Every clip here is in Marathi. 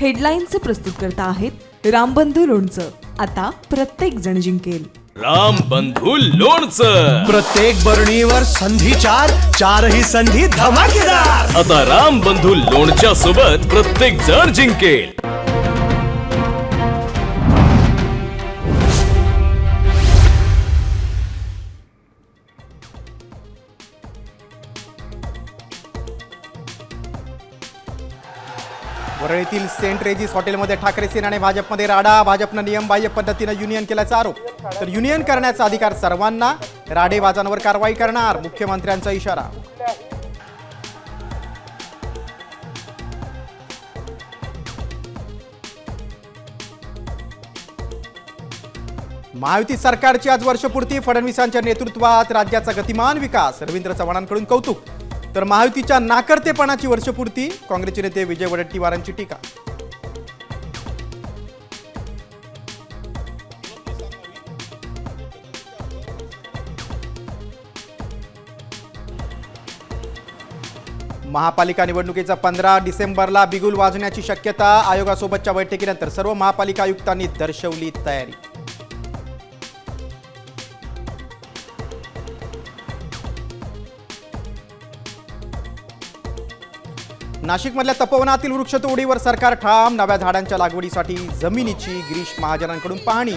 हेडलाईनचे प्रस्तुतकर्ता आहेत रामबंधू लोणचं. आता प्रत्येक जण जिंकेल. रामबंधू लोणचं. प्रत्येक बरणीवर संधी चार, चारही संधी धमाकेदार. आता रामबंधू लोणच्या सोबत प्रत्येक जण जिंकेल. वरळीतील सेंट रेजिस हॉटेलमध्ये ठाकरे सेना आणि भाजपमध्ये राडा. भाजपनं नियमबाह्य पद्धतीनं युनियन केल्याचा आरोप. तर युनियन करण्याचा अधिकार सर्वांना, राडेबाजांवर कारवाई करणार, मुख्यमंत्र्यांचा इशारा. महायुती सरकारची आज वर्षपूर्ती. फडणवीसांच्या नेतृत्वात राज्याचा गतिमान विकास. रवींद्र चव्हाणांकडून कौतुक. तर महायुतीच्या नाकर्तेपणाची वर्षपूर्ती. काँग्रेसचे नेते विजय वडेट्टीवारांची टीका. महापालिका निवडणुकीचा 15 डिसेंबरला बिगुल वाजण्याची शक्यता. आयोगासोबतच्या बैठकीनंतर सर्व महापालिका आयुक्तांनी दर्शवली तयारी. नाशिकमधल्या तपोवनातील वृक्षतोडीवर सरकार ठाम. नव्या झाडांच्या लागवडीसाठी जमिनीची गिरीश महाजनांकडून पाहणी.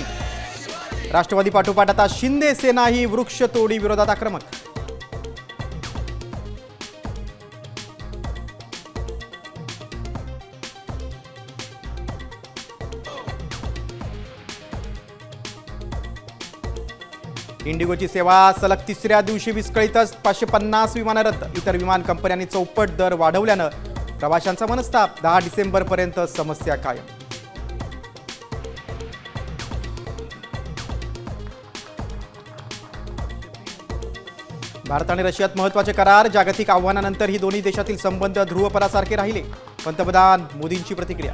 राष्ट्रवादी पाठोपाठ आता शिंदे सेनाही वृक्षतोडी विरोधात आक्रमक. इंडिगोची सेवा सलग तिसऱ्या दिवशी विस्कळीतच. 550 विमानं रद्द. इतर विमान कंपन्यांनी चौपट दर वाढवल्यानं प्रवाशांचा मनस्ताप. 10 डिसेंबरपर्यंत समस्या कायम. भारत आणि रशियात महत्त्वाचे करार. जागतिक आव्हानानंतर ही दोन्ही देशातील संबंध ध्रुवपरासारखे राहिले. पंतप्रधान मोदींची प्रतिक्रिया.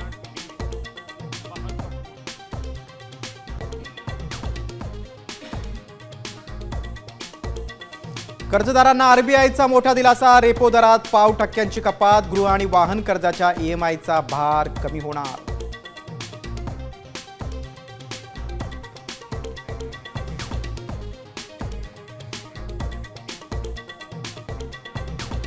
कर्जदारांना आरबीआयचा मोठा दिलासा. रेपो दरात 0.5% कपात. गृह आणि वाहन कर्जाच्या EMIचा भार कमी होणार.